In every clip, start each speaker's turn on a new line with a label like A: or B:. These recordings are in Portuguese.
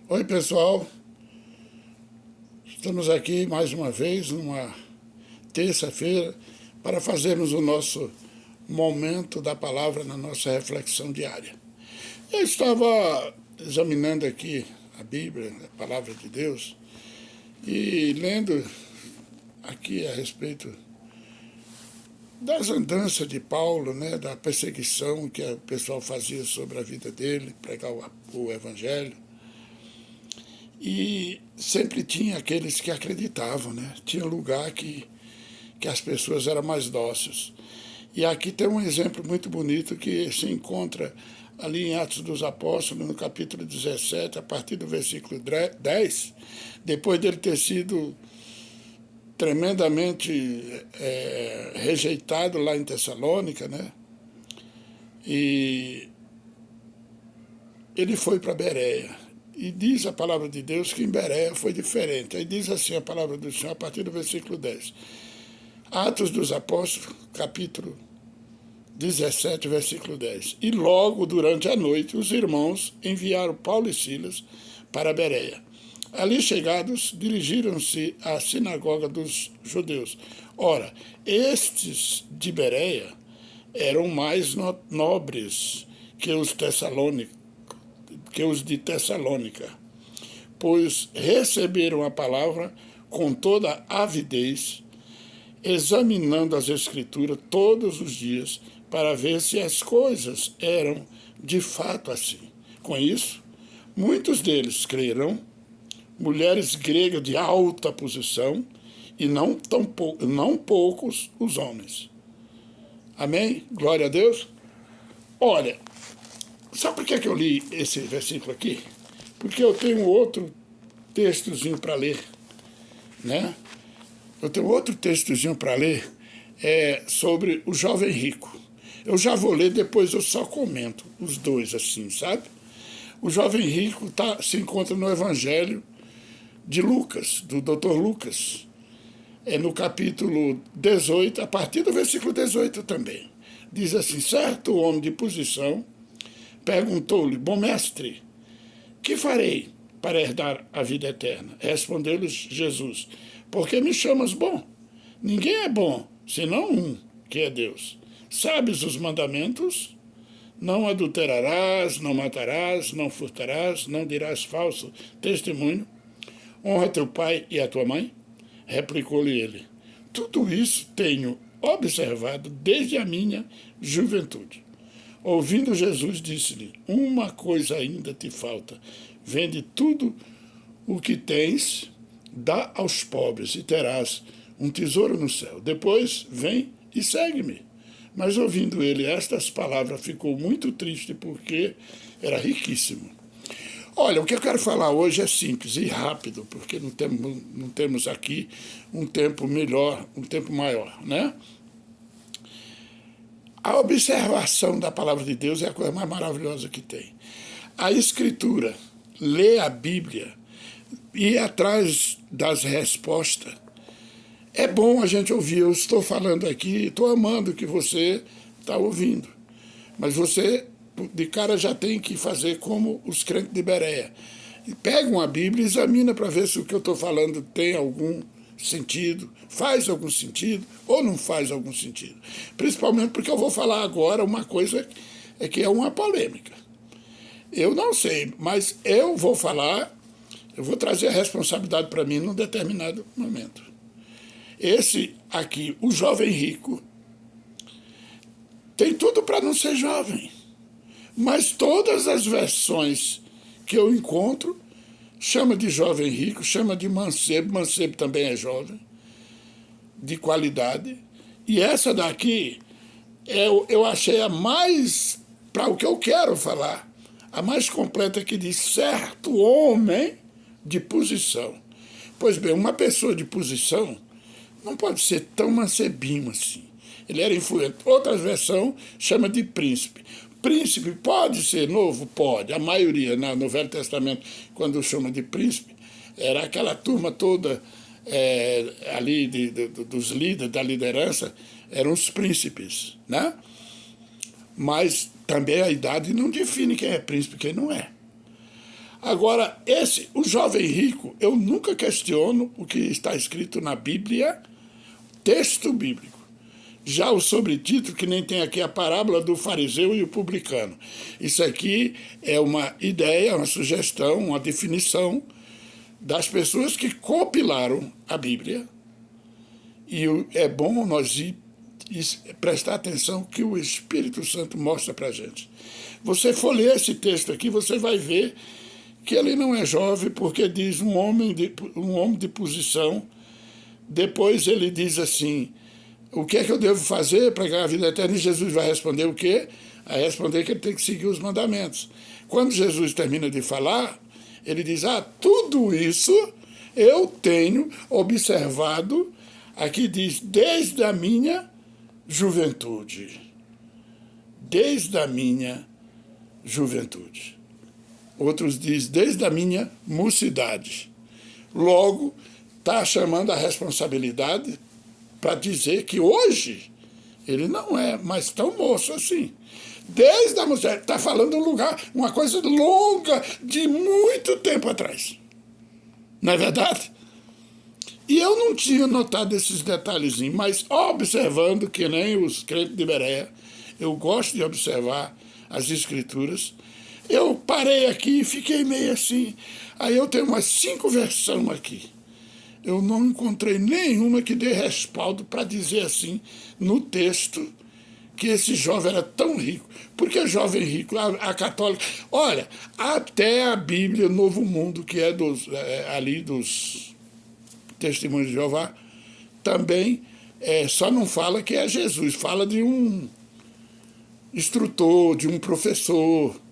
A: Oi, pessoal. Estamos aqui mais uma vez, numa terça-feira, para fazermos o nosso momento da palavra na nossa reflexão diária. Eu estava examinando aqui a Bíblia, a palavra de Deus, e lendo aqui a respeito das andanças de Paulo, né, da perseguição que o pessoal fazia sobre a vida dele, pregar o Evangelho. E sempre tinha aqueles que acreditavam, né? Tinha lugar que as pessoas eram mais dóceis. E aqui tem um exemplo muito bonito que se encontra ali em Atos dos Apóstolos, no capítulo 17, a partir do versículo 10, depois dele ter sido tremendamente rejeitado lá em Tessalônica, né? E ele foi para Bereia. E diz a palavra de Deus que em Bereia foi diferente. Aí diz assim a palavra do Senhor a partir do versículo 10. Atos dos Apóstolos, capítulo 17, versículo 10. E logo durante a noite os irmãos enviaram Paulo e Silas para Bereia. Ali chegados, dirigiram-se à sinagoga dos judeus. Ora, estes de Bereia eram mais nobres que os de Tessalônica, pois receberam a palavra com toda avidez, examinando as Escrituras todos os dias para ver se as coisas eram de fato assim. Com isso, muitos deles creram, mulheres gregas de alta posição, e não poucos os homens. Amém? Glória a Deus. Olha, sabe por que eu li esse versículo aqui? Porque eu tenho outro textozinho para ler, né? Eu tenho outro textozinho para ler sobre o jovem rico. Eu já vou ler, depois eu só comento os dois assim, sabe? O jovem rico se encontra no Evangelho de Lucas, do Dr. Lucas. É no capítulo 18, a partir do versículo 18 também. Diz assim: certo homem de posição perguntou-lhe: bom mestre, que farei para herdar a vida eterna? Respondeu-lhe Jesus: por que me chamas bom? Ninguém é bom, senão um, que é Deus. Sabes os mandamentos? Não adulterarás, não matarás, não furtarás, não dirás falso testemunho. Honra teu pai e a tua mãe? Replicou-lhe ele: tudo isso tenho observado desde a minha juventude. Ouvindo Jesus, disse-lhe: uma coisa ainda te falta. Vende tudo o que tens, dá aos pobres e terás um tesouro no céu. Depois vem e segue-me. Mas ouvindo ele estas palavras, ficou muito triste porque era riquíssimo. Olha, o que eu quero falar hoje é simples e rápido, porque não temos aqui um tempo melhor, um tempo maior, né? A observação da palavra de Deus é a coisa mais maravilhosa que tem. A Escritura, ler a Bíblia, ir atrás das respostas, é bom a gente ouvir. Eu estou falando aqui, estou amando que você está ouvindo. Mas você, de cara, já tem que fazer como os crentes de Bereia. Pega uma Bíblia e examina para ver se o que eu estou falando tem algum sentido, faz algum sentido ou não faz algum sentido. Principalmente porque eu vou falar agora uma coisa que é uma polêmica. Eu não sei, mas eu vou falar, eu vou trazer a responsabilidade para mim num determinado momento. Esse aqui, o jovem rico, tem tudo para não ser jovem, mas todas as versões que eu encontro chama de jovem rico, chama de mancebo. Mancebo também é jovem, de qualidade. E essa daqui, eu achei a mais, para o que eu quero falar, a mais completa, que diz certo homem de posição. Pois bem, uma pessoa de posição não pode ser tão mancebinho assim. Ele era influente. Outra versão chama de príncipe. Príncipe pode ser novo? Pode. A maioria, no Velho Testamento, quando chama de príncipe, era aquela turma toda ali dos líderes, da liderança, eram os príncipes, né? Mas também a idade não define quem é príncipe e quem não é. Agora, o jovem rico, eu nunca questiono o que está escrito na Bíblia, texto bíblico. Já o sobretítulo, que nem tem aqui a parábola do fariseu e o publicano. Isso aqui é uma ideia, uma sugestão, uma definição das pessoas que compilaram a Bíblia. E é bom nós prestar atenção que o Espírito Santo mostra para a gente. Você for ler esse texto aqui, você vai ver que ele não é jovem, porque diz um homem de posição. Depois ele diz assim, o que é que eu devo fazer para ganhar a vida eterna? E Jesus vai responder o quê? Vai responder que ele tem que seguir os mandamentos. Quando Jesus termina de falar, ele diz, tudo isso eu tenho observado, aqui diz, desde a minha juventude. Desde a minha juventude. Outros dizem, desde a minha mocidade. Logo, está chamando a responsabilidade para dizer que hoje ele não é mais tão moço assim. Desde a mocidade, está falando um lugar, uma coisa longa, de muito tempo atrás. Não é verdade? E eu não tinha notado esses detalhezinhos, mas observando, que nem os crentes de Bereia, eu gosto de observar as Escrituras. Eu parei aqui e fiquei meio assim. Aí eu tenho umas 5 versões aqui. Eu não encontrei nenhuma que dê respaldo para dizer assim, no texto, que esse jovem era tão rico. Porque jovem rico, a católica... Olha, até a Bíblia Novo Mundo, que é ali dos Testemunhos de Jeová, também só não fala que é Jesus, fala de um instrutor, de um professor...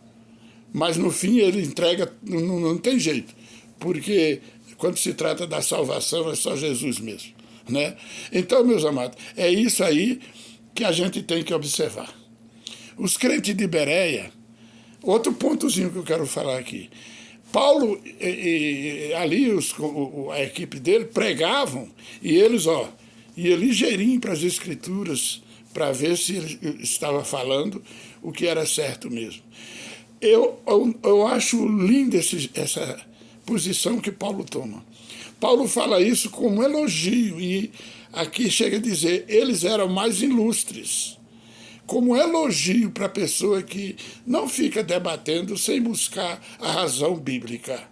A: Mas, no fim, ele entrega, não tem jeito, porque quando se trata da salvação é só Jesus mesmo, né? Então, meus amados, é isso aí que a gente tem que observar. Os crentes de Bereia, outro pontozinho que eu quero falar aqui. Paulo ali, a equipe dele, pregavam, e eles, iam ligeirinho para as Escrituras, para ver se ele estava falando o que era certo mesmo. Eu acho linda essa posição que Paulo toma. Paulo fala isso como elogio, e aqui chega a dizer, eles eram mais ilustres. Como elogio para a pessoa que não fica debatendo sem buscar a razão bíblica.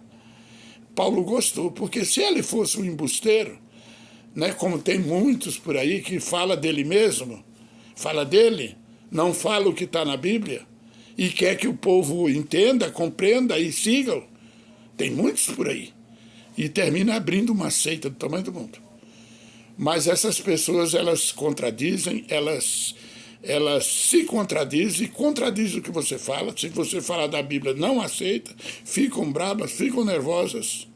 A: Paulo gostou, porque se ele fosse um embusteiro, né, como tem muitos por aí que fala dele mesmo, fala dele, não fala o que está na Bíblia, e quer que o povo entenda, compreenda e sigam. Tem muitos por aí. E termina abrindo uma seita do tamanho do mundo. Mas essas pessoas, elas contradizem, elas se contradizem, contradizem o que você fala. Se você falar da Bíblia, não aceita, ficam bravas, ficam nervosas,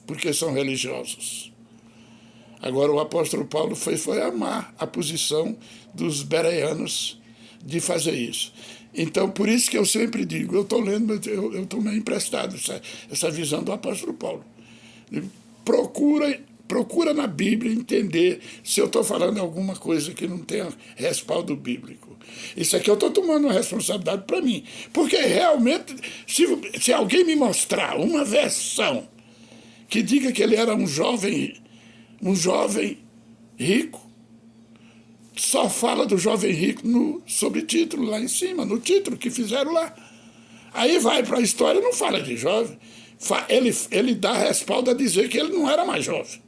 A: porque são religiosos. Agora, o apóstolo Paulo foi amar a posição dos bereanos de fazer isso. Então, por isso que eu sempre digo, eu estou lendo, mas eu estou meio emprestado essa visão do apóstolo Paulo. Procura na Bíblia entender se eu estou falando alguma coisa que não tenha respaldo bíblico. Isso aqui eu estou tomando uma responsabilidade para mim. Porque realmente, se alguém me mostrar uma versão que diga que ele era um jovem rico, só fala do jovem rico no sobretítulo lá em cima, no título que fizeram lá. Aí vai para a história e não fala de jovem. Ele dá respaldo a dizer que ele não era mais jovem.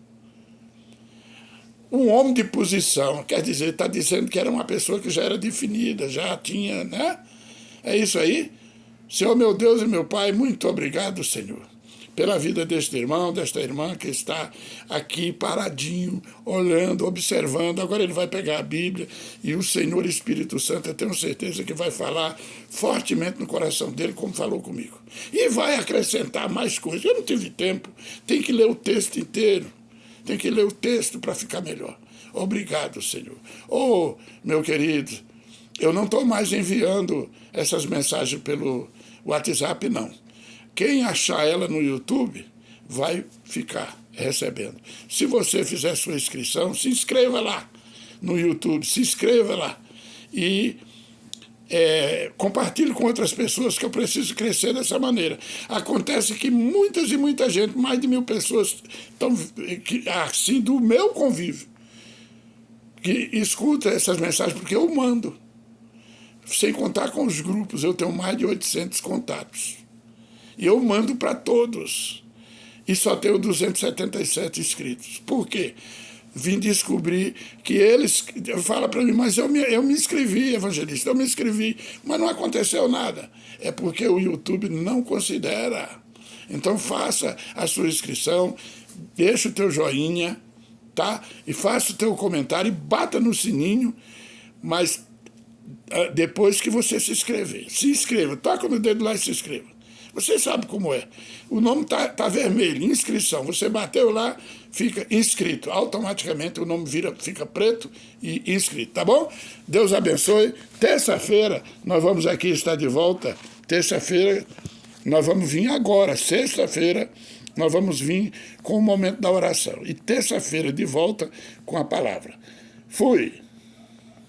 A: Um homem de posição, quer dizer, está dizendo que era uma pessoa que já era definida, já tinha, né? É isso aí. Senhor, meu Deus e meu Pai, muito obrigado, Senhor, pela vida deste irmão, desta irmã que está aqui paradinho, olhando, observando. Agora ele vai pegar a Bíblia e o Senhor Espírito Santo, eu tenho certeza que vai falar fortemente no coração dele, como falou comigo. E vai acrescentar mais coisas. Eu não tive tempo, tem que ler o texto inteiro, tem que ler o texto para ficar melhor. Obrigado, Senhor. Oh, meu querido, eu não estou mais enviando essas mensagens pelo WhatsApp, não. Quem achar ela no YouTube vai ficar recebendo. Se você fizer sua inscrição, se inscreva lá no YouTube, se inscreva lá. E compartilhe com outras pessoas que eu preciso crescer dessa maneira. Acontece que muitas e muita gente, mais de 1000 pessoas, estão assim, do meu convívio, que escuta essas mensagens, porque eu mando. Sem contar com os grupos, eu tenho mais de 800 contatos. E eu mando para todos. E só tenho 277 inscritos. Por quê? Vim descobrir que eles falam para mim, mas eu me inscrevi, evangelista, eu me inscrevi, mas não aconteceu nada. É porque o YouTube não considera. Então faça a sua inscrição, deixa o teu joinha, tá? E faça o teu comentário e bata no sininho, mas depois que você se inscrever. Se inscreva, toca no dedo lá e se inscreva. Você sabe como é. O nome tá vermelho, inscrição. Você bateu lá, fica inscrito. Automaticamente o nome fica preto e inscrito, tá bom? Deus abençoe. Terça-feira nós vamos aqui estar de volta. Terça-feira nós vamos vir agora. Sexta-feira nós vamos vir com o momento da oração. E terça-feira de volta com a palavra. Fui.